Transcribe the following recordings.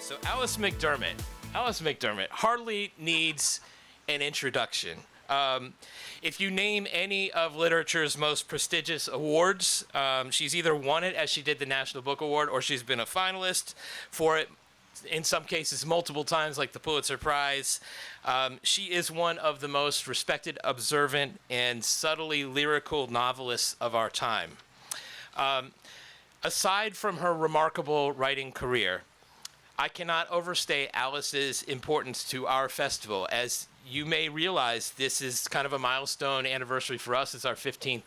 So Alice McDermott. Alice McDermott hardly needs an introduction. If you name any of literature's most prestigious awards, she's either won it as she did the National Book Award, or she's been a finalist for it, in some cases multiple times, like the Pulitzer Prize. She is one of the most respected, observant, and subtly lyrical novelists of our time. Aside from her remarkable writing career, I cannot overstate Alice's importance to our festival. As you may realize, this is kind of a milestone anniversary for us. It's our 15th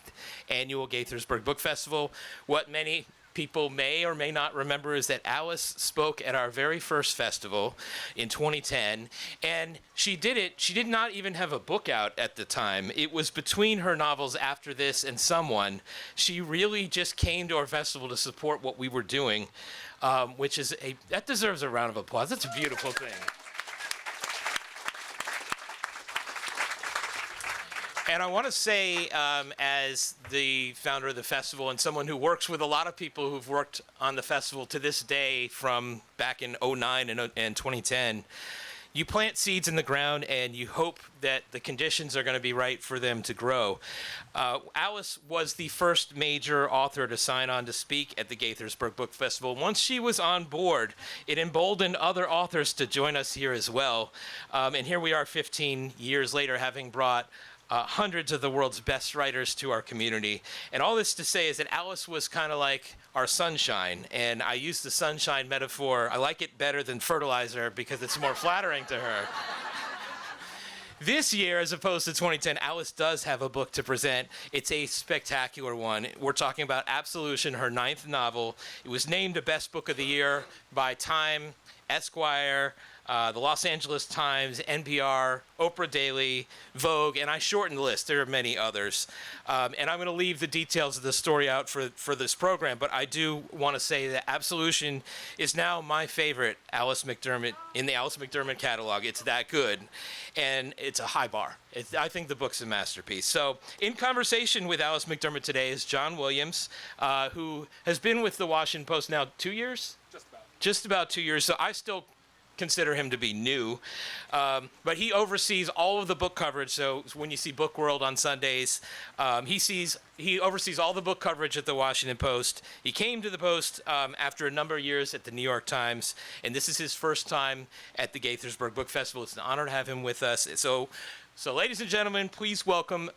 annual Gaithersburg Book Festival. What many people may or may not remember is that Alice spoke at our very first festival in 2010, and she did not even have a book out at the time. It was between her novels After This and Someone. She really just came to our festival to support what we were doing, which is that deserves a round of applause. That's a beautiful thing. And I want to say, as the founder of the festival and someone who works with a lot of people who've worked on the festival to this day from back in 2009 and 2010, you plant seeds in the ground and you hope that the conditions are going to be right for them to grow. Alice was the first major author to sign on to speak at the Gaithersburg Book Festival. Once she was on board, it emboldened other authors to join us here as well. And here we are 15 years later, having brought hundreds of the world's best writers to our community. And all this to say is that Alice was kind of like our sunshine. And I use the sunshine metaphor. I like it better than fertilizer because it's more flattering to her. This year, as opposed to 2010, Alice does have a book to present. It's a spectacular one. We're talking about Absolution, her 9th novel. It was named a Best Book of the Year by Time, Esquire, the Los Angeles Times, NPR, Oprah Daily, Vogue, and I shortened the list. There are many others. And I'm going to leave the details of the story out for this program, but I do want to say that Absolution is now my favorite Alice McDermott in the Alice McDermott catalog. It's that good, and it's a high bar. I think the book's a masterpiece. So in conversation with Alice McDermott today is John Williams, who has been with the Washington Post now 2 years? Just about 2 years. So I still consider him to be new, but he oversees all of the book coverage. So when you see Book World on Sundays, he oversees all the book coverage at the Washington Post. He came to the Post after a number of years at the New York Times, and this is his first time at the Gaithersburg Book Festival. It's an honor to have him with us. So ladies and gentlemen, please welcome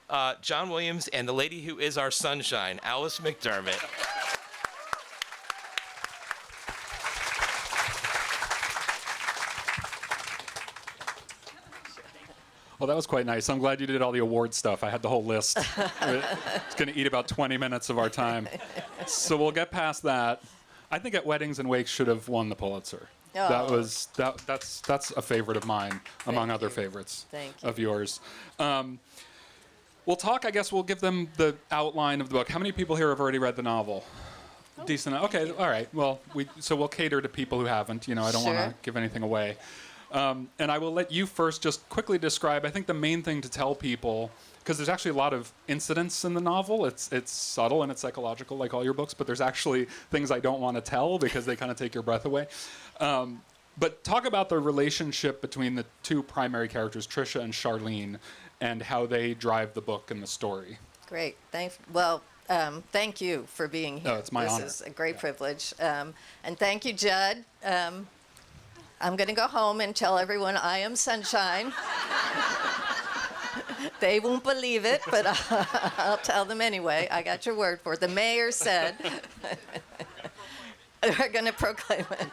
John Williams and the lady who is our sunshine, Alice McDermott. Well, that was quite nice. I'm glad you did all the award stuff. I had the whole list. It's going to eat about 20 minutes of our time. So we'll get past that. I think At Weddings and Wakes should have won the Pulitzer. Oh. That's a favorite of mine, among other favorites of yours. We'll talk, I guess we'll give them the outline of the book. How many people here have already read the novel? Oh. Decent. Okay, all right. Well, we'll cater to people who haven't. I don't want to give anything away. And I will let you first just quickly describe, I think the main thing to tell people, because there's actually a lot of incidents in the novel. It's subtle and it's psychological, like all your books, but there's actually things I don't want to tell because they kind of take your breath away. But talk about the relationship between the two primary characters, Tricia and Charlene, and how they drive the book and the story. Great. Thanks. Well, thank you for being here. No, it's my honor. This is a great privilege. And thank you, Judd. I'm going to go home and tell everyone I am sunshine. They won't believe it, but I'll tell them anyway. I got your word for it. The mayor said they're going to proclaim it.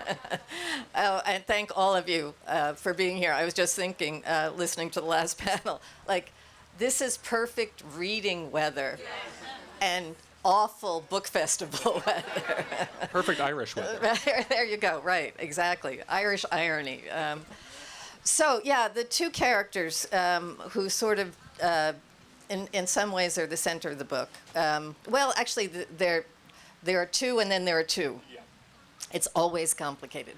Oh, and thank all of you for being here. I was just thinking, listening to the last panel, this is perfect reading weather and awful book festival weather. Perfect Irish weather. There you go. Right, exactly. Irish irony. The two characters who sort of, in some ways, are the center of the book. Actually, there are two, and then there are two. Yeah. It's always complicated.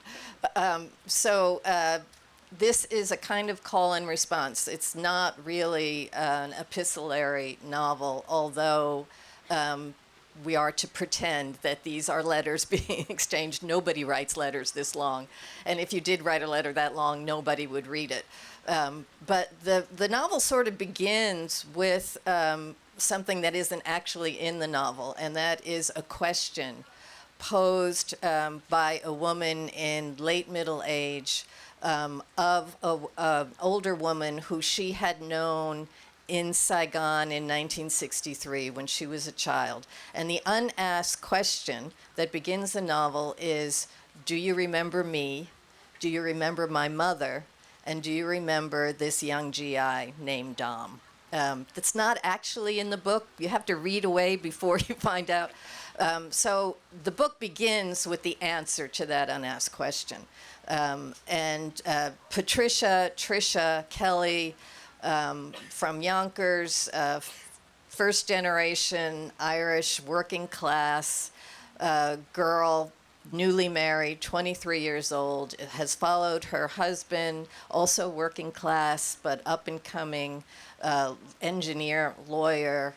This is a kind of call and response. It's not really an epistolary novel, although we are to pretend that these are letters being exchanged. Nobody writes letters this long. And if you did write a letter that long, nobody would read it. But the novel sort of begins with something that isn't actually in the novel, and that is a question posed by a woman in late middle age of an older woman who she had known in Saigon in 1963 when she was a child. And the unasked question that begins the novel is, do you remember me? Do you remember my mother? And do you remember this young GI named Dom? That's not actually in the book. You have to read away before you find out. So the book begins with the answer to that unasked question. And Patricia, Tricia, Kelly, from Yonkers, first generation Irish working class girl, newly married, 23 years old, has followed her husband, also working class but up and coming engineer, lawyer,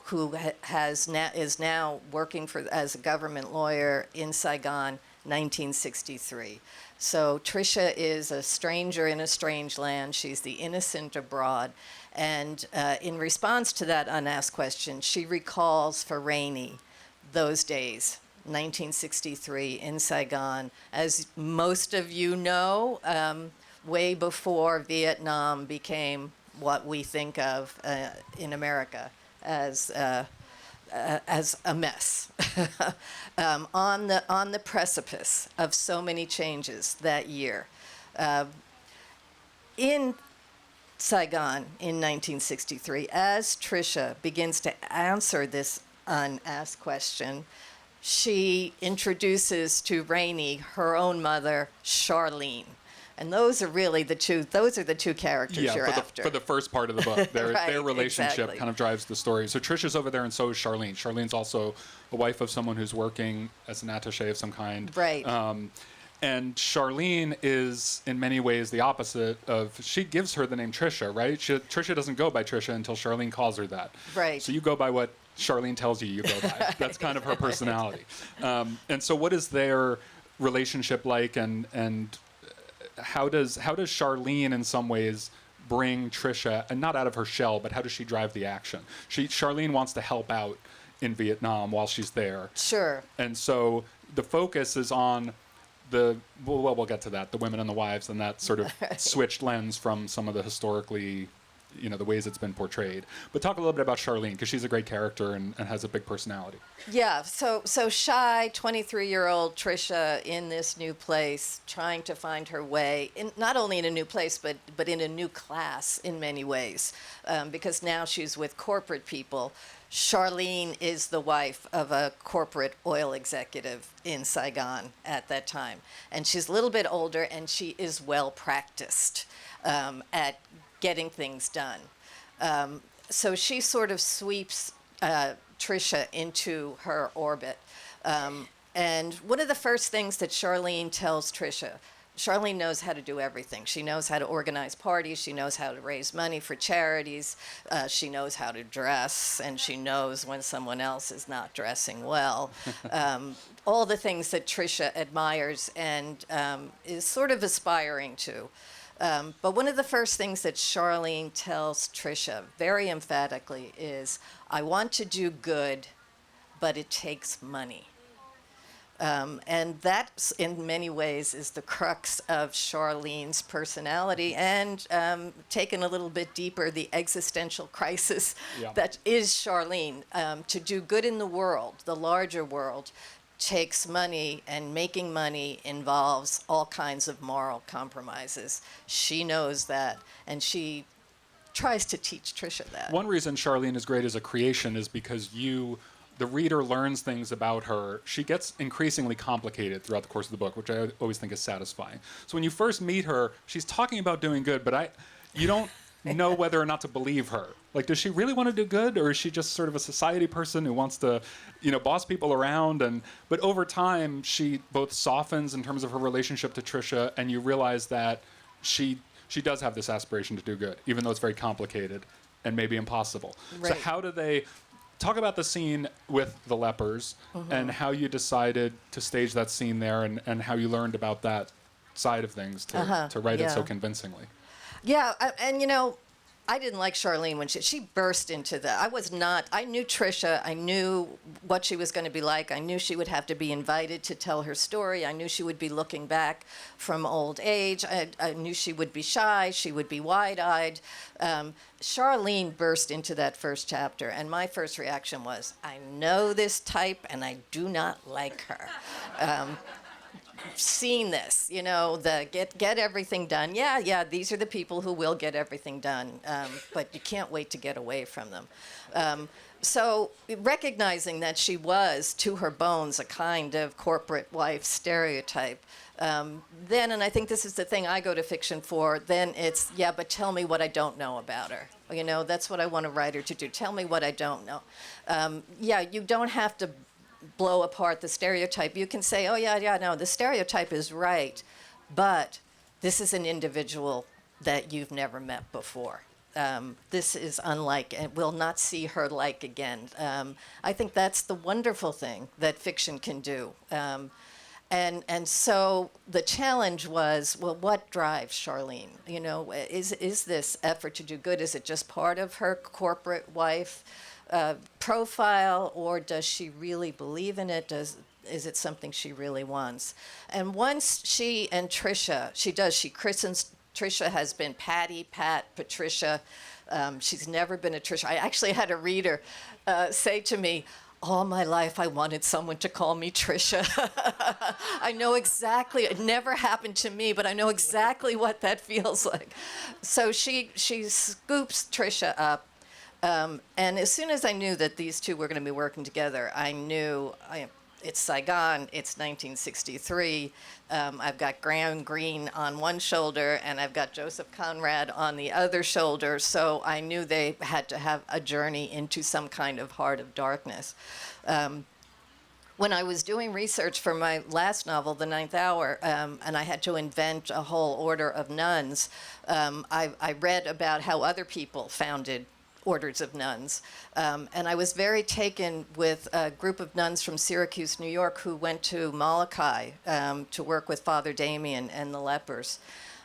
who is now working as a government lawyer in Saigon, 1963. So Tricia is a stranger in a strange land. She's the innocent abroad. And in response to that unasked question, she recalls for Rainey those days, 1963 in Saigon. As most of you know, way before Vietnam became what we think of in America as a mess, on the precipice of so many changes that year. In Saigon in 1963, as Tricia begins to answer this unasked question, she introduces to Rainey her own mother, Charlene. And those are really the two characters you're after. For the first part of the book. Their relationship exactly. kind of drives the story. So Tricia's over there, and so is Charlene. Charlene's also a wife of someone who's working as an attaché of some kind. Right. And Charlene is, in many ways, the opposite of... She gives her the name Tricia, right? Tricia doesn't go by Tricia until Charlene calls her that. Right. So you go by what Charlene tells you go by. That's kind of her personality. And so what is their relationship like, and how does Charlene in some ways bring Tricia, and not out of her shell, but how does she drive the action? Charlene wants to help out in Vietnam while she's there. Sure. And so the focus is on we'll get to that, the women and the wives, and that sort of switched lens from some of the historically, the ways it's been portrayed. But talk a little bit about Charlene, because she's a great character and has a big personality. Yeah, so shy 23-year-old Tricia in this new place, trying to find her way, not only in a new place, but in a new class in many ways, because now she's with corporate people. Charlene is the wife of a corporate oil executive in Saigon at that time. And she's a little bit older, and she is well practiced at getting things done. So she sort of sweeps Tricia into her orbit. And one of the first things that Charlene tells Tricia, Charlene knows how to do everything. She knows how to organize parties. She knows how to raise money for charities. She knows how to dress, and she knows when someone else is not dressing well. All the things that Tricia admires and is sort of aspiring to. But one of the first things that Charlene tells Tricia very emphatically is, I want to do good, but it takes money. And that, in many ways, is the crux of Charlene's personality, and taken a little bit deeper, the existential crisis that is Charlene. To do good in the world, the larger world, takes money, and making money involves all kinds of moral compromises. She knows that, and she tries to teach Tricia that. One reason Charlene is great as a creation is because the reader learns things about her. She gets increasingly complicated throughout the course of the book, which I always think is satisfying. So when you first meet her, she's talking about doing good, but you don't know whether or not to believe her. Like, does she really want to do good, or is she just sort of a society person who wants to, boss people around? But over time, she both softens in terms of her relationship to Tricia, and you realize that she does have this aspiration to do good, even though it's very complicated and maybe impossible. Right. So how do they... talk about the scene with the lepers and how you decided to stage that scene there, and how you learned about that side of things to write it so convincingly. Yeah, and I didn't like Charlene when she burst into that. I knew Trisha. I knew what she was going to be like. I knew she would have to be invited to tell her story. I knew she would be looking back from old age. I knew she would be shy. She would be wide-eyed. Charlene burst into that first chapter, and my first reaction was, I know this type, and I do not like her. Seen this, the get everything done. Yeah, these are the people who will get everything done, but you can't wait to get away from them. So recognizing that she was, to her bones, a kind of corporate wife stereotype, then, and I think this is the thing I go to fiction for, then it's, but tell me what I don't know about her. That's what I want a writer to do. Tell me what I don't know. You don't have to blow apart the stereotype. You can say, no, the stereotype is right, but this is an individual that you've never met before. This is unlike, and we'll not see her like again. I think that's the wonderful thing that fiction can do. And so the challenge was, well, what drives Charlene? Is this effort to do good? Is it just part of her corporate wife profile, or does she really believe in it? Is it something she really wants? And once she and Trisha, she christens Trisha, has been Patty, Pat, Patricia. She's never been a Trisha. I actually had a reader say to me, all my life I wanted someone to call me Trisha. I know exactly, it never happened to me, but I know exactly what that feels like. So she scoops Trisha up. And as soon as I knew that these two were going to be working together, I knew it's Saigon, it's 1963. I've got Graham Greene on one shoulder, and I've got Joseph Conrad on the other shoulder. So I knew they had to have a journey into some kind of heart of darkness. When I was doing research for my last novel, The Ninth Hour, and I had to invent a whole order of nuns, I read about how other people founded orders of nuns. And I was very taken with a group of nuns from Syracuse, New York, who went to Molokai to work with Father Damien and the lepers.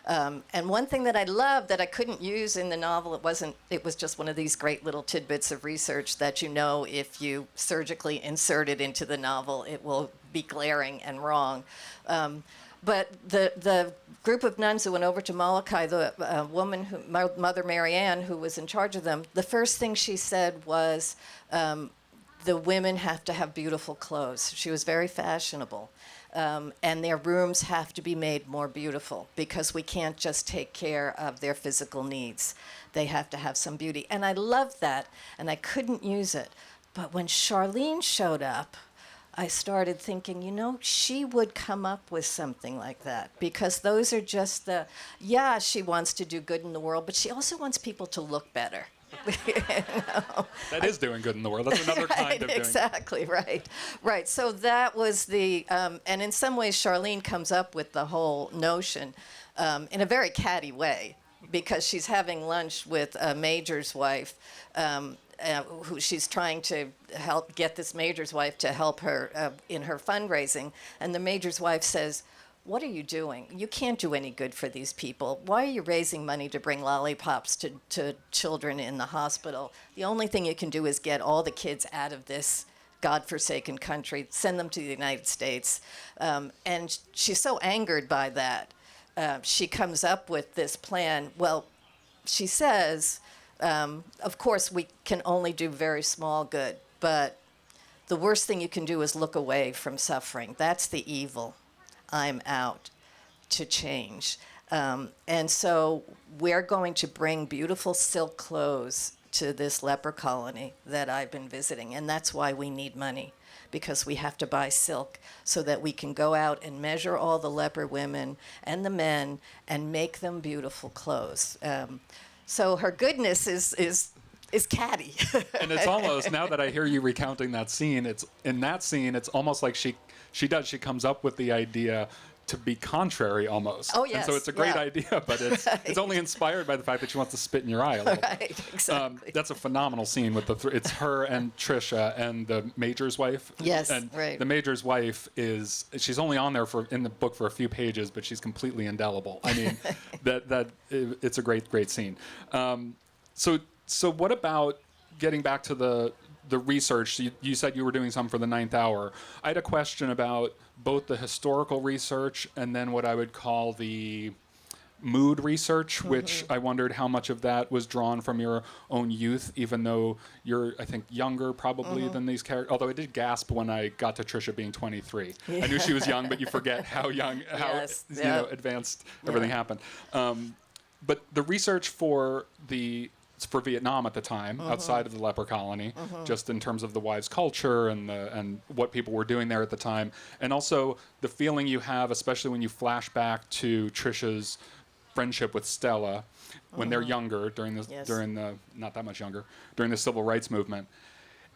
And one thing that I loved that I couldn't use in the novel, it was just one of these great little tidbits of research that if you surgically insert it into the novel, it will be glaring and wrong. But the group of nuns who went over to Molokai, the woman, Mother Mary Ann, who was in charge of them, the first thing she said was, the women have to have beautiful clothes. She was very fashionable. And their rooms have to be made more beautiful because we can't just take care of their physical needs. They have to have some beauty. And I loved that, and I couldn't use it. But when Charlene showed up, I started thinking, she would come up with something like that, because those are just she wants to do good in the world, but she also wants people to look better. That is doing good in the world. That's another kind of doing. Exactly, right. So that was and in some ways Charlene comes up with the whole notion in a very catty way, because she's having lunch with a major's wife, who she's trying to help get this major's wife to help her in her fundraising. And the major's wife says, what are you doing? You can't do any good for these people. Why are you raising money to bring lollipops to children in the hospital? The only thing you can do is get all the kids out of this godforsaken country, send them to the United States. And she's so angered by that. She comes up with this plan. Well, she says, of course, we can only do very small good, but the worst thing you can do is look away from suffering. That's the evil. I'm out to change. And so we're going to bring beautiful silk clothes to this leper colony that I've been visiting. And that's why we need money, because we have to buy silk so that we can go out and measure all the leper women and the men and make them beautiful clothes. So her goodness is catty. And it's almost, now that I hear you recounting that scene, it's almost like she comes up with the idea to be contrary almost. Oh, yes. And so it's a great idea, but it's only inspired by the fact that she wants to spit in your eye a little. Right, exactly. That's a phenomenal scene with it's her and Trisha and the Major's wife. Yes, and right. The Major's wife she's only on there in the book for a few pages, but she's completely indelible. I mean, it's a great scene. So what about getting back to the research? You said you were doing some for the Ninth Hour. I had a question about both the historical research and then what I would call the mood research, which I wondered how much of that was drawn from your own youth, even though you're, I think, younger probably than these characters. Although I did gasp when I got to Trisha being 23. I knew she was young, but you forget how young, advanced everything happened. But the research for Vietnam at the time, outside of the leper colony, just in terms of the wives' culture and what people were doing there at the time, and also the feeling you have, especially when you flash back to Trisha's friendship with Stella when they're younger, during the not that much younger, during the civil rights movement,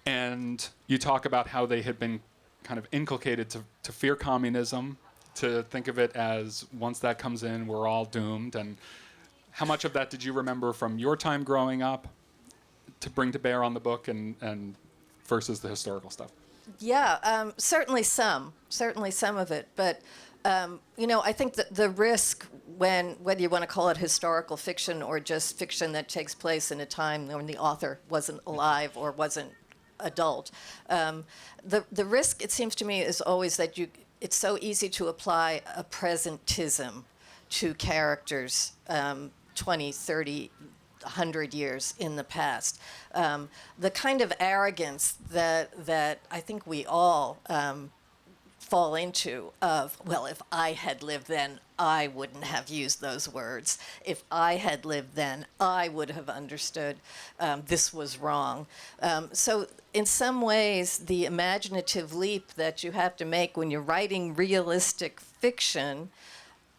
and you talk about how they had been kind of inculcated to fear communism, to think of it as once that comes in, we're all doomed. And how much of that did you remember from your time growing up to bring to bear on the book and versus the historical stuff? Yeah, certainly some of it. But, I think that the risk whether you want to call it historical fiction or just fiction that takes place in a time when the author wasn't alive or wasn't adult, the risk, it seems to me, is always that it's so easy to apply a presentism to characters 20, 30, 100 years in the past. The kind of arrogance that I think we all fall into of, well, if I had lived then, I wouldn't have used those words. If I had lived then, I would have understood this was wrong. So in some ways, the imaginative leap that you have to make when you're writing realistic fiction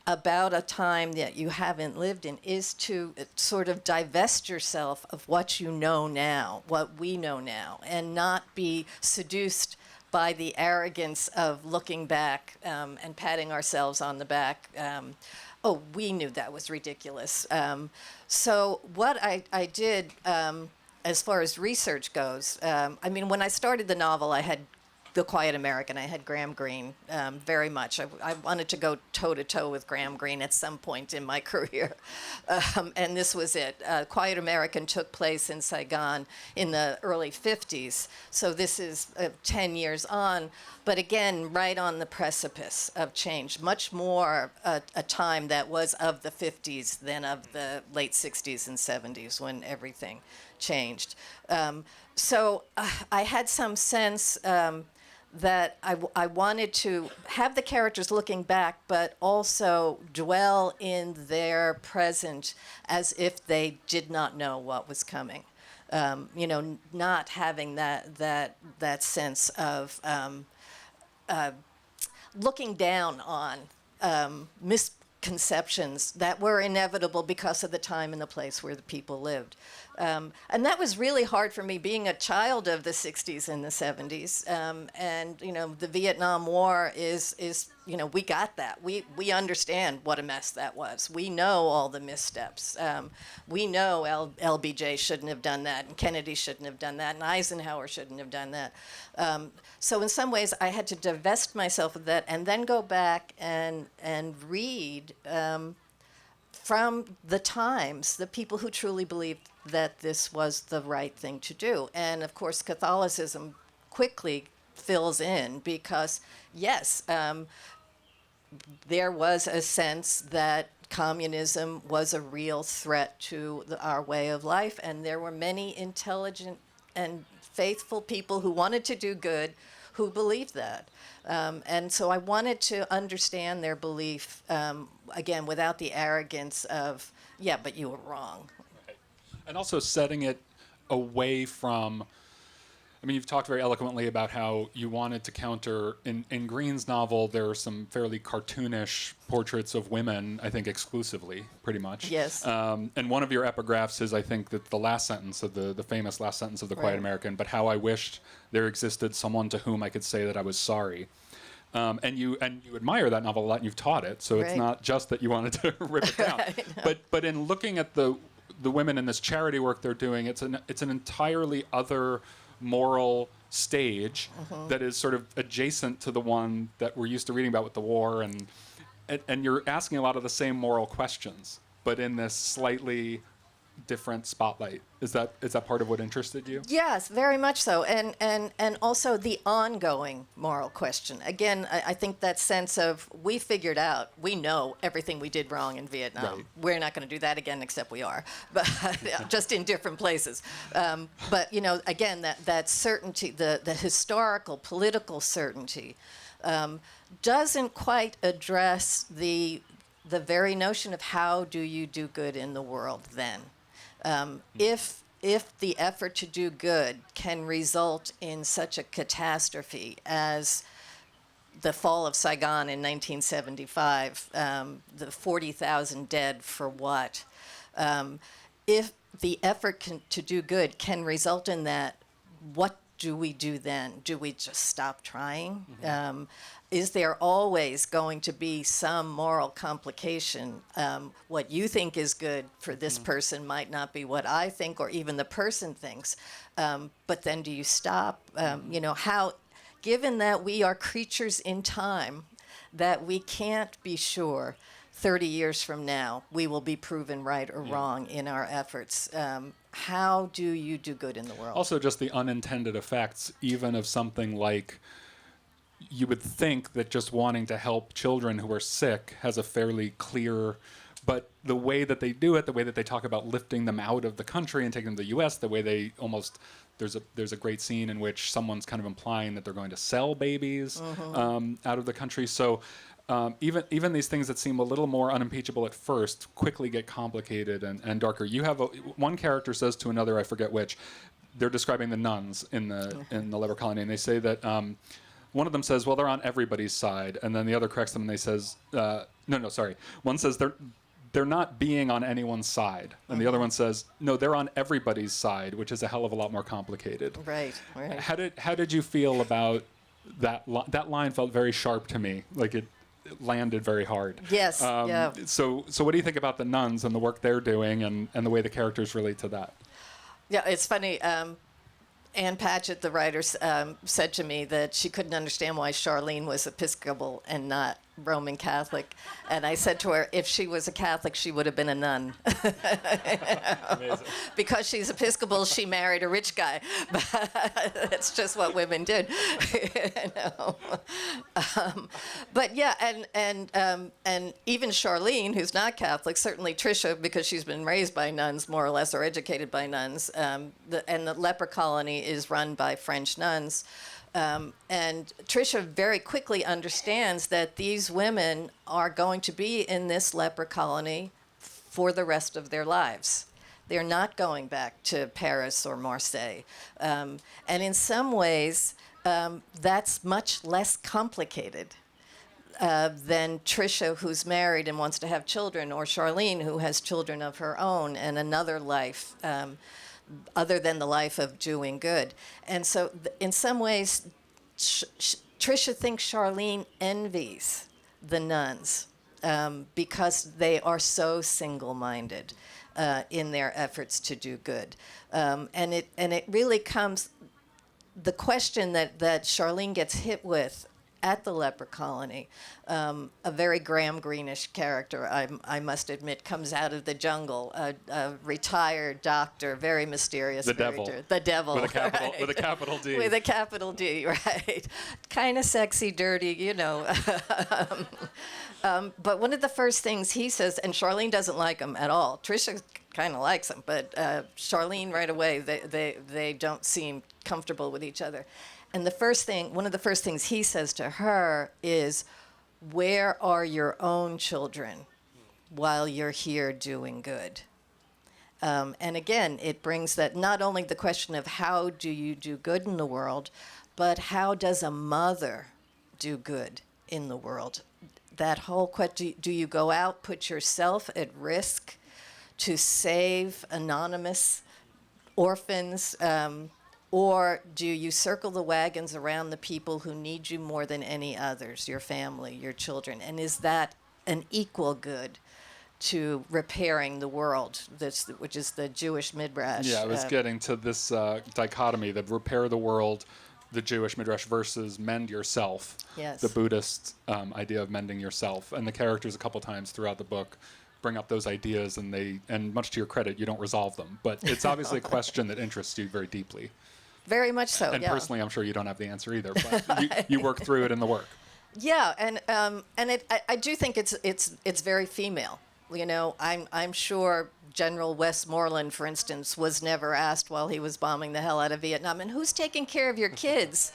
about a time that you haven't lived in is to sort of divest yourself of what you know now, what we know now, and not be seduced by the arrogance of looking back and patting ourselves on the back. Oh, we knew that was ridiculous. So what I did, as far as research goes, when I started the novel, I had The Quiet American. I had Graham Greene very much. I wanted to go toe-to-toe with Graham Greene at some point in my career. And this was it. Quiet American took place in Saigon in the early 50s. So this is 10 years on. But again, right on the precipice of change. Much more a time that was of the 50s than of the late 60s and 70s when everything changed. So I had some sense that I wanted to have the characters looking back, but also dwell in their present as if they did not know what was coming. Not having that sense of looking down on misconceptions that were inevitable because of the time and the place where the people lived. And that was really hard for me, being a child of the 60s and the 70s. And the Vietnam War is we got that. We understand what a mess that was. We know all the missteps. We know LBJ shouldn't have done that, and Kennedy shouldn't have done that, and Eisenhower shouldn't have done that. So in some ways, I had to divest myself of that and then go back and read from the times, the people who truly believed that this was the right thing to do. And of course, Catholicism quickly fills in because, yes, there was a sense that communism was a real threat to our way of life, and there were many intelligent and faithful people who wanted to do good who believed that. And so I wanted to understand their belief, again, without the arrogance of, yeah, but you were wrong. Right. And also setting it away from, you've talked very eloquently about how you wanted to counter, in Greene's novel, there are some fairly cartoonish portraits of women, I think exclusively, pretty much. Yes. And one of your epigraphs is, I think, that the last sentence of the famous last sentence of The Quiet American, but how I wished there existed someone to whom I could say that I was sorry. and you admire that novel a lot, and you've taught it, so it's not just that you wanted to rip it down. But in looking at the women in this charity work they're doing, it's an entirely other moral stage that is sort of adjacent to the one that we're used to reading about with the war, and you're asking a lot of the same moral questions, but in this slightly different spotlight. Is that part of what interested you? Yes, very much so, and also the ongoing moral question. Again, I think that sense of we figured out, we know everything we did wrong in Vietnam. Right. We're not going to do that again, except we are, but just in different places. But again, that certainty, the historical, political certainty, doesn't quite address the very notion of how do you do good in the world then. If the effort to do good can result in such a catastrophe as the fall of Saigon in 1975, the 40,000 dead for what? If the effort to do good can result in that, what do we do then? Do we just stop trying? Is there always going to be some moral complication? What you think is good for this person might not be what I think or even the person thinks. But then do you stop? Given that we are creatures in time, that we can't be sure 30 years from now we will be proven right or wrong in our efforts. How do you do good in the world? Also, just the unintended effects, even of something like, you would think that just wanting to help children who are sick has a fairly clear, but the way that they do it, the way that they talk about lifting them out of the country and taking them to the U.S., the way they almost, there's a great scene in which someone's kind of implying that they're going to sell babies out of the country. So even these things that seem a little more unimpeachable at first quickly get complicated and darker. You have one character says to another, I forget which, they're describing the nuns in the leper colony, and they say that one of them says, well, they're on everybody's side, and then the other corrects them and they says, sorry. One says they're not being on anyone's side, and the other one says, no, they're on everybody's side, which is a hell of a lot more complicated. Right. How did you feel about that? That line felt very sharp to me, like it landed very hard. Yes. Yeah. So what do you think about the nuns and the work they're doing and the way the characters relate to that? Yeah, it's funny. Ann Patchett, the writer, said to me that she couldn't understand why Charlene was Episcopal and not Roman Catholic. And I said to her, if she was a Catholic, she would have been a nun. Amazing. Because she's Episcopal, she married a rich guy. That's just what women did. But yeah, and even Charlene, who's not Catholic, certainly Tricia, because she's been raised by nuns, more or less, or educated by nuns, and the leper colony is run by French nuns. And Tricia very quickly understands that these women are going to be in this leper colony for the rest of their lives. They're not going back to Paris or Marseille. And in some ways, that's much less complicated than Tricia, who's married and wants to have children, or Charlene, who has children of her own and another life. Other than the life of doing good. And so in some ways, Tricia thinks Charlene envies the nuns because they are so single-minded in their efforts to do good. And it really comes, the question that Charlene gets hit with at the leper colony, a very Graham Greenish character, I must admit, comes out of the jungle, a retired doctor, very mysterious character. The devil. With a capital, right? with a capital D. With a capital D, right. Kind of sexy, dirty, But one of the first things he says, and Charlene doesn't like him at all. Tricia kind of likes him, but Charlene right away, they don't seem comfortable with each other. And one of the first things he says to her is, where are your own children while you're here doing good? And again, it brings that not only the question of how do you do good in the world, but how does a mother do good in the world? That whole question, do you go out, put yourself at risk to save anonymous orphans, Or do you circle the wagons around the people who need you more than any others, your family, your children? And is that an equal good to repairing the world, which is the Jewish midrash? Yeah, I was getting to this dichotomy, the repair the world, the Jewish midrash versus mend yourself. Yes. The Buddhist idea of mending yourself. And the characters a couple times throughout the book bring up those ideas, and much to your credit, you don't resolve them. But it's obviously a question that interests you very deeply. Very much so, And yeah. personally, I'm sure you don't have the answer either, but you work through it in the work. Yeah, and I do think it's very female. You know, I'm sure General Westmoreland, for instance, was never asked while he was bombing the hell out of Vietnam, and who's taking care of your kids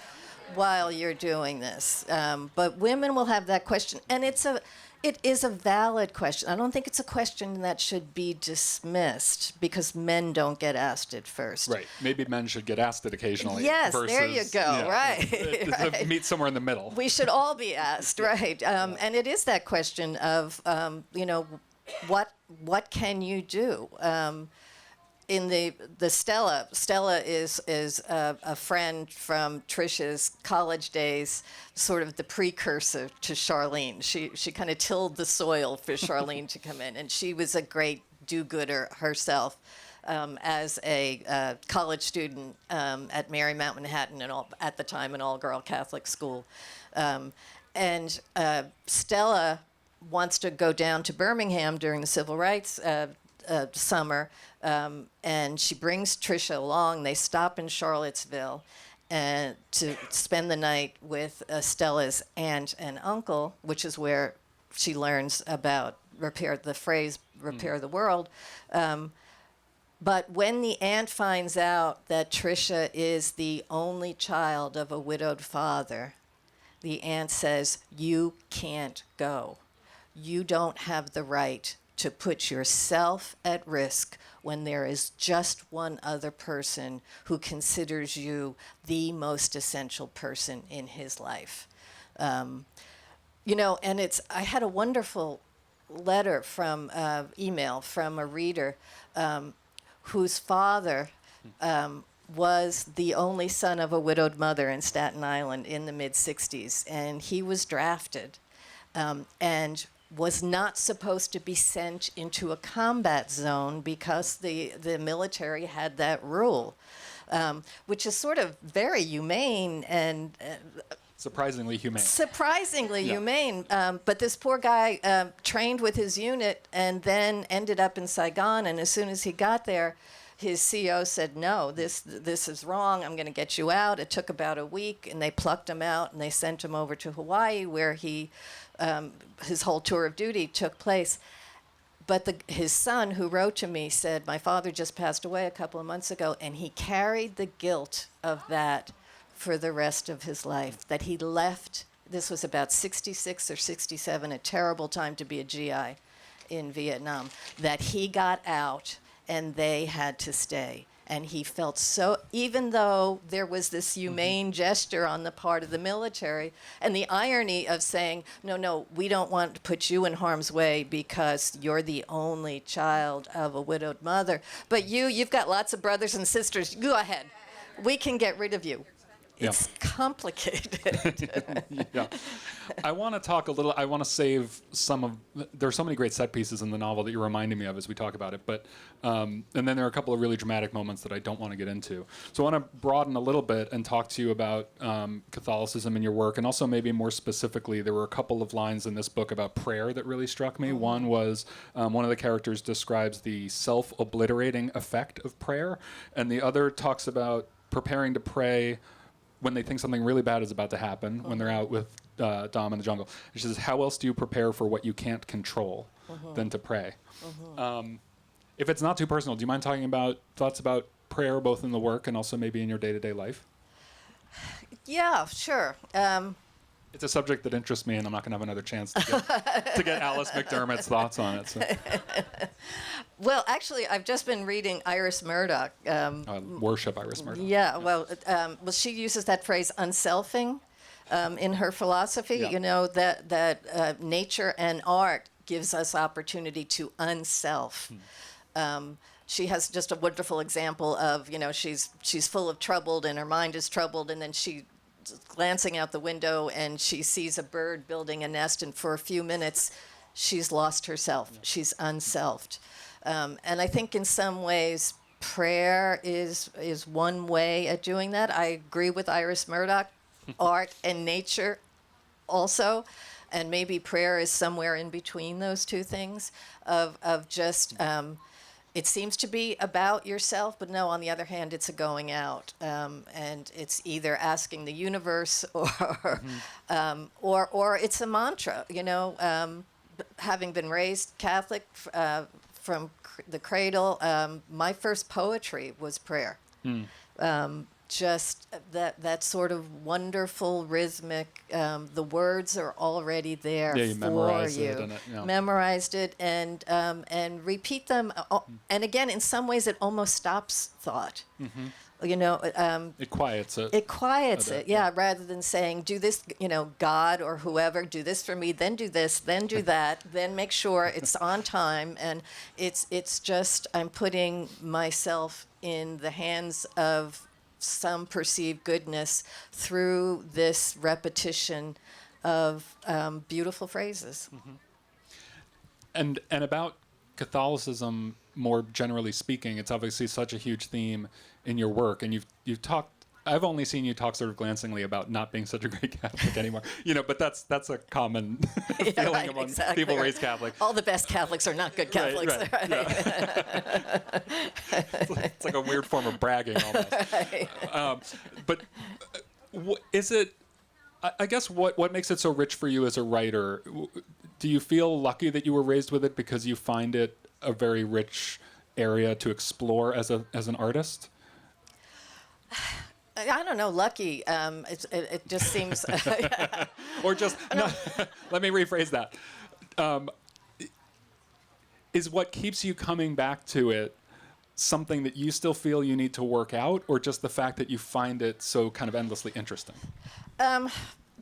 while you're doing this? But women will have that question, and it is a valid question. I don't think it's a question that should be dismissed because men don't get asked it first. Right. Maybe men should get asked it occasionally. Yes, versus, there you go. yeah, Right. Right. Meet somewhere in the middle. We should all be asked, right? And it is that question of, you know, what can you do? In the Stella is a friend from Trisha's college days, sort of the precursor to Charlene. She kind of tilled the soil for Charlene to come in, and she was a great do-gooder herself as a college student at Marymount Manhattan, and at the time an all-girl Catholic school. And Stella wants to go down to Birmingham during the civil rights summer, and she brings Trisha along. They stop in Charlottesville and to spend the night with Stella's aunt and uncle, which is where she learns about repair the world. But when the aunt finds out that Trisha is the only child of a widowed father, the aunt says, "You can't go. You don't have the right to put yourself at risk when there is just one other person who considers you the most essential person in his life." You know, and I had a wonderful letter from email from a reader whose father was the only son of a widowed mother in Staten Island in the mid-'60s, and he was drafted and was not supposed to be sent into a combat zone because the military had that rule, which is sort of very humane and Surprisingly humane. Surprisingly humane. But this poor guy trained with his unit and then ended up in Saigon, and as soon as he got there, his CO said, "No, this is wrong. I'm going to get you out." It took about a week, and they plucked him out, and they sent him over to Hawaii, where his whole tour of duty took place. But his son, who wrote to me, said, "My father just passed away a couple of months ago, and he carried the guilt of that for the rest of his life, that he left." This was about 66 or 67, a terrible time to be a GI in Vietnam, that he got out and they had to stay. And he felt so, even though there was this humane gesture on the part of the military, and the irony of saying, no, we don't want to put you in harm's way because you're the only child of a widowed mother. But you've got lots of brothers and sisters. Go ahead. We can get rid of you. It's complicated. Yeah. I want to talk a little, I want to save there's so many great set pieces in the novel that you're reminding me of as we talk about it, but, and then there are a couple of really dramatic moments that I don't want to get into. So I want to broaden a little bit and talk to you about Catholicism in your work, and also maybe more specifically, there were a couple of lines in this book about prayer that really struck me. Mm-hmm. One was, one of the characters describes the self-obliterating effect of prayer, and the other talks about preparing to pray when they think something really bad is about to happen, when they're out with Dom in the jungle. She says, "How else do you prepare for what you can't control than to pray?" If it's not too personal, do you mind talking about thoughts about prayer, both in the work and also maybe in your day-to-day life? Yeah, sure. It's a subject that interests me, and I'm not going to have another chance to get Alice McDermott's thoughts on it. So. Well, actually, I've just been reading Iris Murdoch. I worship Iris Murdoch. Yeah, well, she uses that phrase "unselfing" in her philosophy. Yeah. You know, that nature and art gives us opportunity to unself, she has just a wonderful example of, she's full of troubled and her mind is troubled, and then she glancing out the window and she sees a bird building a nest, and for a few minutes she's lost herself. She's unselfed. And I think in some ways prayer is one way at doing that. I agree with Iris Murdoch, art and nature also, and maybe prayer is somewhere in between those two things of just it seems to be about yourself, but no, on the other hand, it's a going out, and it's either asking the universe or it's a mantra. Having been raised Catholic from the cradle, my first poetry was prayer. Just that sort of wonderful rhythmic. The words are already there you for memorize you. it and it, yeah. Memorized it and repeat them. And again, in some ways, it almost stops thought. It quiets it. It quiets it, yeah. Rather than saying, "Do this," God or whoever, do this for me, then do this, then do that, then make sure it's on time. And it's just I'm putting myself in the hands of some perceived goodness through this repetition of beautiful phrases. And about Catholicism, more generally speaking, it's obviously such a huge theme in your work, and you've talked. I've only seen you talk sort of glancingly about not being such a great Catholic anymore. But that's a common feeling among people raised Catholic. All the best Catholics are not good Catholics. Right. Yeah. It's like a weird form of bragging almost. But is it? I guess what makes it so rich for you as a writer? Do you feel lucky that you were raised with it because you find it a very rich area to explore as an artist? I don't know, lucky. It just seems. Or just no. Let me rephrase that. Is what keeps you coming back to it something that you still feel you need to work out, or just the fact that you find it so kind of endlessly interesting?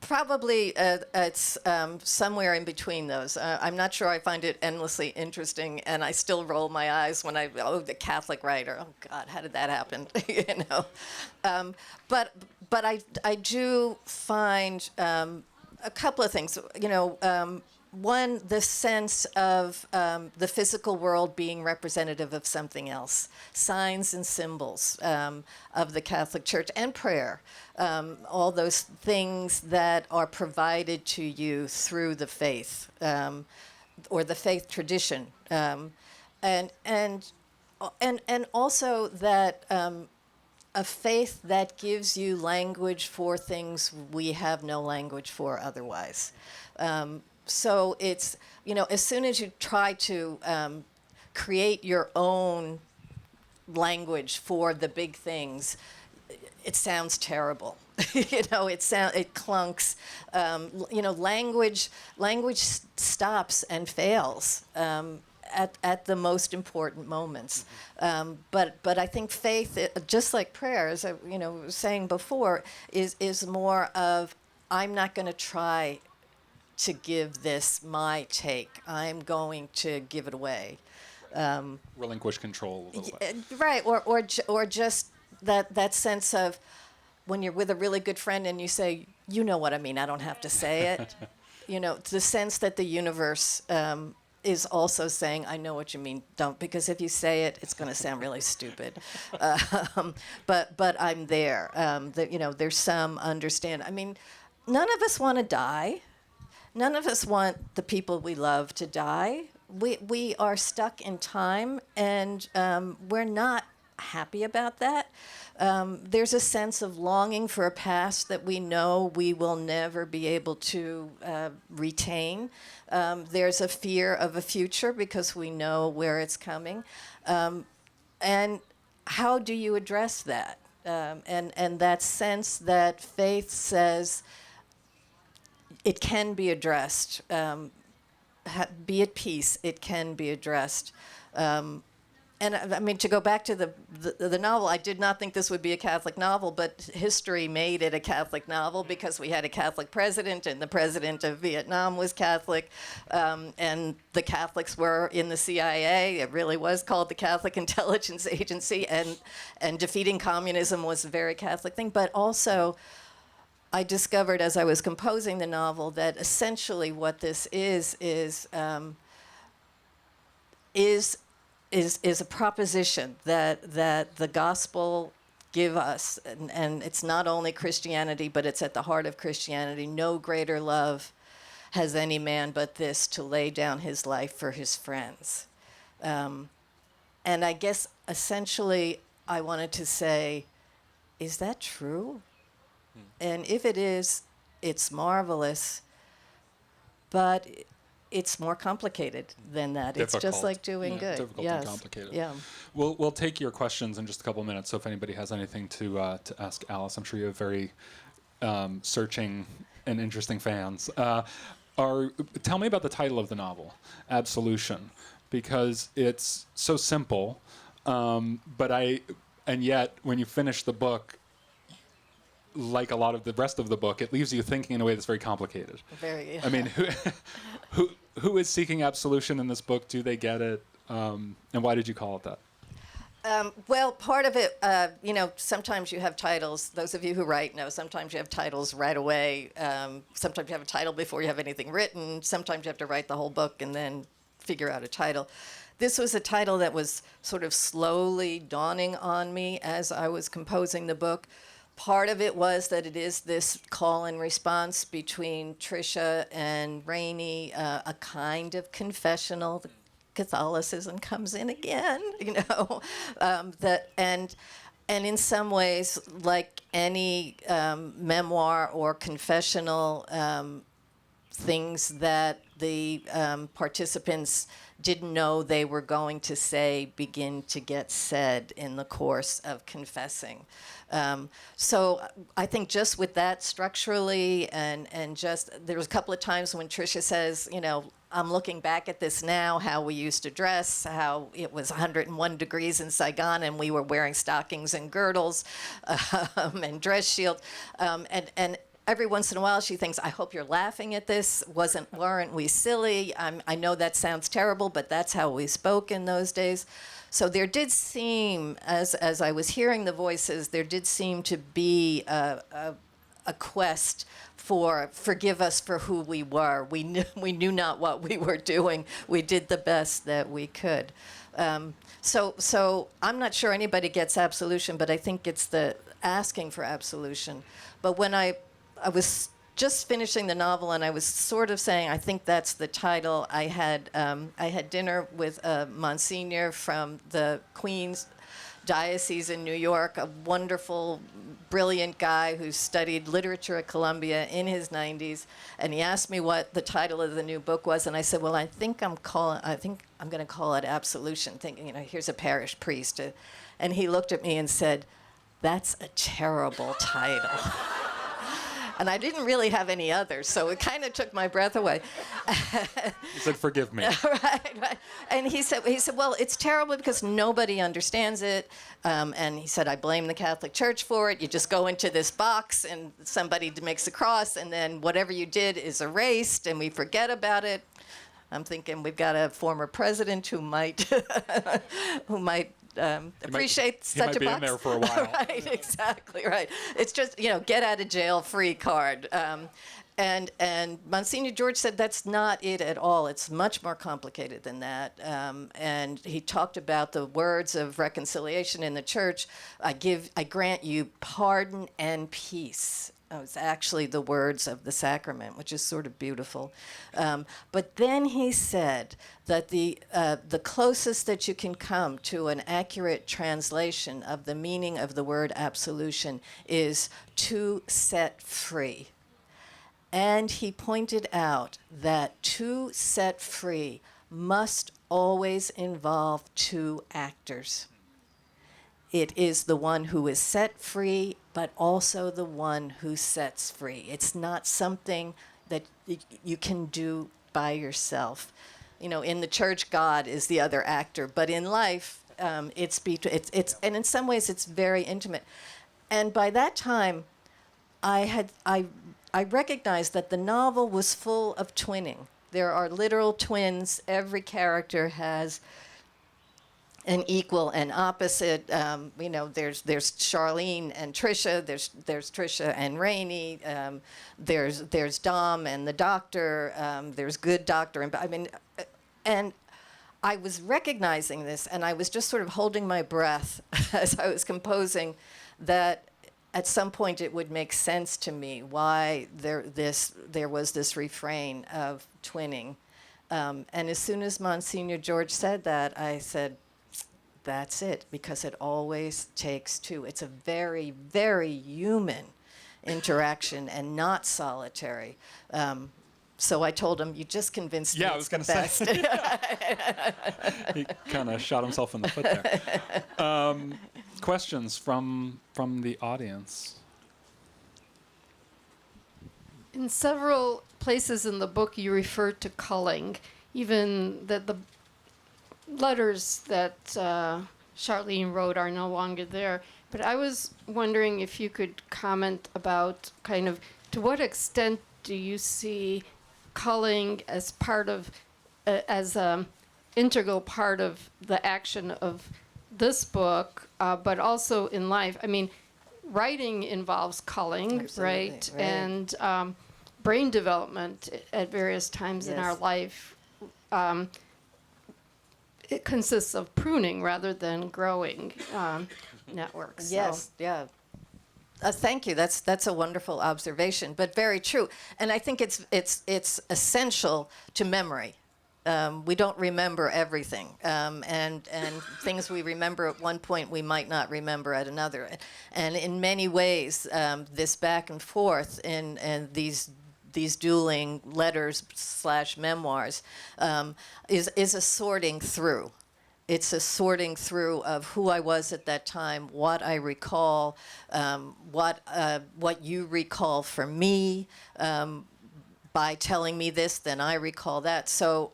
Probably it's somewhere in between those. I'm not sure I find it endlessly interesting, and I still roll my eyes when the Catholic writer. Oh God, how did that happen? But I do find a couple of things. One, the sense of the physical world being representative of something else, signs and symbols of the Catholic Church, and prayer, all those things that are provided to you through the faith or the faith tradition, and also that a faith that gives you language for things we have no language for otherwise. So it's, as soon as you try to create your own language for the big things, it sounds terrible. It clunks. Language stops and fails at the most important moments. But I think faith, just like prayer, as I was saying before, is more of, I'm not going to try to give this my take. I'm going to give it away. Relinquish control a little bit. Right, or just that sense of when you're with a really good friend and you say, you know what I mean, I don't have to say it. The sense that the universe is also saying, I know what you mean, don't, because if you say it, it's going to sound really stupid. But I'm there. There's some understand. I mean, none of us want to die. None of us want the people we love to die. We are stuck in time, and we're not happy about that. There's a sense of longing for a past that we know we will never be able to retain. There's a fear of a future because we know where it's coming. And how do you address that? And that sense that faith says, it can be addressed. Be at peace. It can be addressed. and I mean, to go back to the novel, I did not think this would be a Catholic novel, but history made it a Catholic novel because we had a Catholic president, and the president of Vietnam was Catholic, and the Catholics were in the CIA. It really was called the Catholic Intelligence Agency, and defeating communism was a very Catholic thing. But also, I discovered as I was composing the novel that essentially what this is a proposition that the gospel give us, and it's not only Christianity, but it's at the heart of Christianity. No greater love has any man but this, to lay down his life for his friends. And I guess essentially I wanted to say, is that true? And if it is, it's marvelous, but it's more complicated than that. Difficult. It's just like doing good. Difficult yes. and complicated. Yeah. We'll take your questions in just a couple of minutes. So if anybody has anything to ask Alice, I'm sure you have very searching and interesting fans. Tell me about the title of the novel, Absolution, because it's so simple, and yet when you finish the book, like a lot of the rest of the book, it leaves you thinking in a way that's very complicated. Very. I mean, who is seeking absolution in this book? Do they get it? And why did you call it that? Well, part of it, sometimes you have titles. Those of you who write know sometimes you have titles right away. Sometimes you have a title before you have anything written. Sometimes you have to write the whole book and then figure out a title. This was a title that was sort of slowly dawning on me as I was composing the book. Part of it was that it is this call and response between Tricia and Rainey, a kind of confessional. Catholicism comes in again, and in some ways, like any memoir or confessional, things that the participants didn't know they were going to say begin to get said in the course of confessing. So I think just with that structurally, and just there was a couple of times when Tricia says, I'm looking back at this now, how we used to dress, how it was 101 degrees in Saigon and we were wearing stockings and girdles and dress shields. And every once in a while she thinks, I hope you're laughing at this. Weren't we silly? I know that sounds terrible, but that's how we spoke in those days. So there did seem, as I was hearing the voices, there did seem to be a quest for forgive us for who we were. We knew not what we were doing. We did the best that we could. So I'm not sure anybody gets absolution, but I think it's the asking for absolution. But when I was just finishing the novel and I was sort of saying, I think that's the title, I had dinner with Monsignor from the Queen's Diocese in New York, a wonderful, brilliant guy who studied literature at Columbia in his 90s, and he asked me what the title of the new book was, and I said, well, I think I'm going to call it Absolution, thinking, here's a parish priest. And he looked at me and said, that's a terrible title. And I didn't really have any others, so it kind of took my breath away. He said, forgive me. right. And he said, well, it's terrible because nobody understands it. And he said, I blame the Catholic Church for it. You just go into this box and somebody makes a cross, and then whatever you did is erased, and we forget about it. I'm thinking we've got a former president who might appreciate such a box. He might be in there for a while. Right, exactly, right. It's just, get out of jail free card. And Monsignor George said that's not it at all. It's much more complicated than that. And he talked about the words of reconciliation in the church. I grant you pardon and peace. It's actually the words of the sacrament, which is sort of beautiful. But then he said that the closest that you can come to an accurate translation of the meaning of the word absolution is to set free. And he pointed out that to set free must always involve two actors. It is the one who is set free, but also the one who sets free. It's not something that you can do by yourself. In the church, God is the other actor, but in life, And in some ways it's very intimate. And by that time, I recognized that the novel was full of twinning. There are literal twins. Every character has an equal and opposite. There's Charlene and Trisha. There's Trisha and Rainey. There's Dom and the doctor. There's good doctor and I was recognizing this, and I was just sort of holding my breath as I was composing that. At some point, it would make sense to me why there was this refrain of twinning, and as soon as Monsignor George said that, I said, "That's it," because it always takes two. It's a very, very human interaction and not solitary. So I told him, "You just convinced me." Yeah, I was going to say. He kind of shot himself in the foot there. Questions from the audience? In several places in the book, you refer to culling, even that the letters that Charlene wrote are no longer there. But I was wondering if you could comment about kind of to what extent do you see culling as part of, as an integral part of the action of this book, but also in life. I mean, writing involves culling, right? And brain development at various times in our life. It consists of pruning rather than growing networks. Yes, yeah. Thank you. That's a wonderful observation, but very true. And I think it's essential to memory. We don't remember everything, and things we remember at one point we might not remember at another. And in many ways, this back and forth and these dueling letters / memoirs is a sorting through. It's a sorting through of who I was at that time, what I recall, what you recall for me. By telling me this, then I recall that. So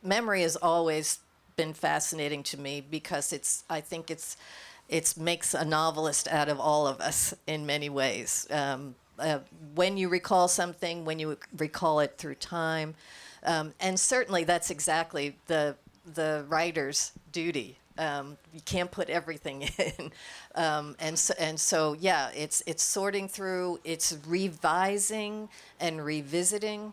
memory has always been fascinating to me because I think it makes a novelist out of all of us in many ways. When you recall something, when you recall it through time, and certainly that's exactly the writer's duty. You can't put everything in, and so yeah, it's sorting through, it's revising and revisiting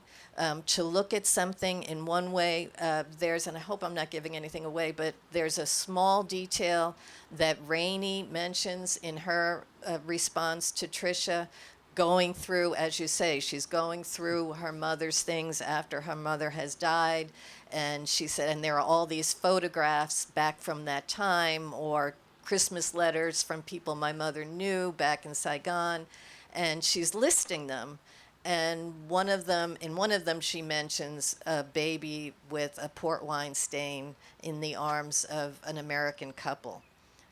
to look at something in one way. And I hope I'm not giving anything away, but there's a small detail that Rainey mentions in her response to Trisha, going through, as you say, she's going through her mother's things after her mother has died. And she said, and there are all these photographs back from that time, or Christmas letters from people my mother knew back in Saigon, and she's listing them. And in one of them, she mentions a baby with a port wine stain in the arms of an American couple,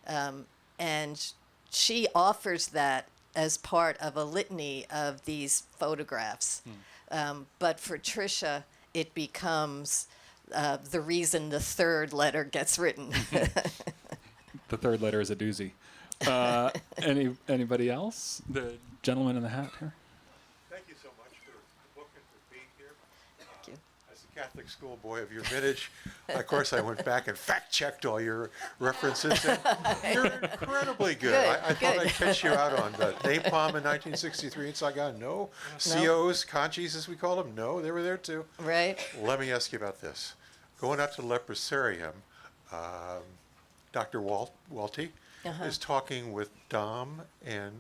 and she offers that as part of a litany of these photographs. But for Trisha, it becomes the reason the third letter gets written. The third letter is a doozy. Anybody else? The gentleman in the hat here. Thank you so much for the book and for being here. Thank you. As a Catholic schoolboy of your vintage, of course, I went back and fact-checked all your references. And you're incredibly good. I thought I'd catch you out on the napalm in 1963 in Saigon. No. COs, Conchis, as we call them. No, they were there too. Right. Let me ask you about this. Going out to the leprosarium, Dr. Walty is talking with Dom and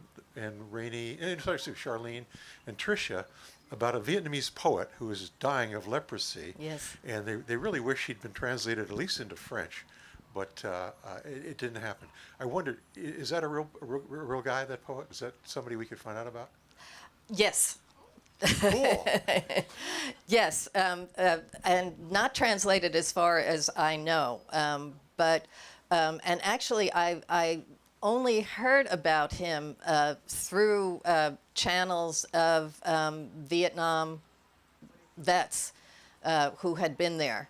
Rainey, and Charlene and Trisha about a Vietnamese poet who is dying of leprosy. Yes. And they really wish he'd been translated at least into French, but it didn't happen. I wondered, is that a real guy, that poet? Is that somebody we could find out about? Yes. Cool. Yes, and not translated as far as I know, but and actually I only heard about him through channels of Vietnam vets who had been there.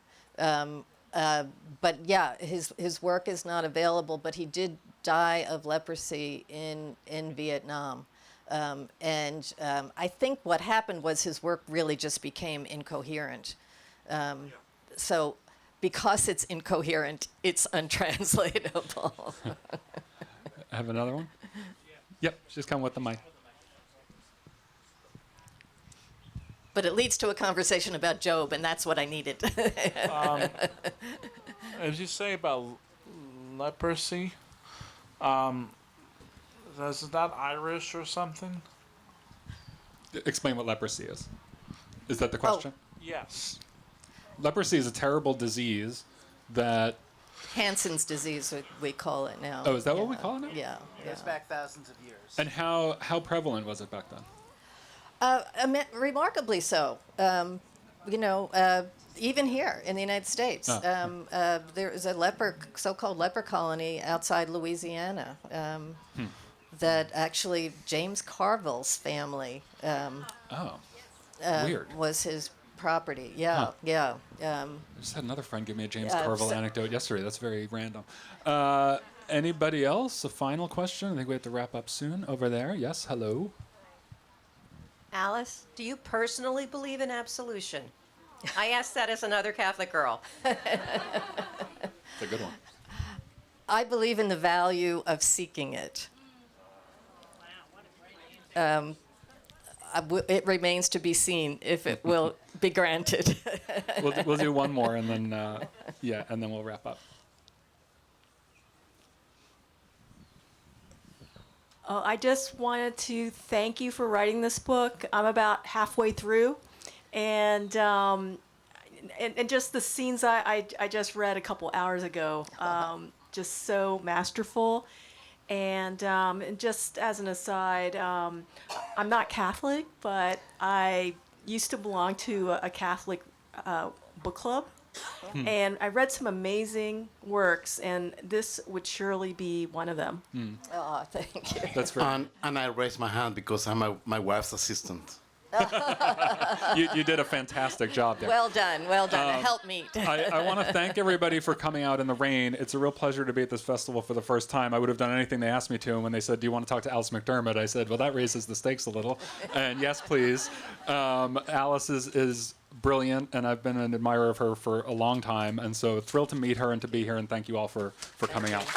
but yeah, his work is not available, but he did die of leprosy in Vietnam. I think what happened was his work really just became incoherent. So because it's incoherent, it's untranslatable. I have another one? Yep, just come with the mic. But it leads to a conversation about Job, and that's what I needed. As you say about leprosy, is that Irish or something? Explain what leprosy is. Is that the question? Yes. Leprosy is a terrible disease that... Hansen's disease, we call it now. Oh, is that what we call it now? Yeah. Goes back thousands of years. And how prevalent was it back then? Remarkably so. Even here in the United States, there is a so-called leper colony outside Louisiana that actually James Carville's family Weird. was his property. Yeah, yeah. I just had another friend give me a James Carville anecdote yesterday. That's very random. Anybody else? A final question? I think we have to wrap up soon. Over there. Yes, hello. Alice, do you personally believe in absolution? I asked that as another Catholic girl. It's a good one. I believe in the value of seeking it. It remains to be seen if it will be granted. We'll do one more and then and then we'll wrap up. I just wanted to thank you for writing this book. I'm about halfway through, and just the scenes I just read a couple hours ago, just so masterful. And just as an aside, I'm not Catholic, but I used to belong to a Catholic book club. And I read some amazing works, and this would surely be one of them. Oh, thank you. That's very... And I raised my hand because I'm my wife's assistant. You did a fantastic job there. Well done, well done. A helpmeet. I want to thank everybody for coming out in the rain. It's a real pleasure to be at this festival for the first time. I would have done anything they asked me to, and when they said, do you want to talk to Alice McDermott? I said, well, that raises the stakes a little. And yes, please. Alice is brilliant, and I've been an admirer of her for a long time, and so thrilled to meet her and to be here, and thank you all for coming out.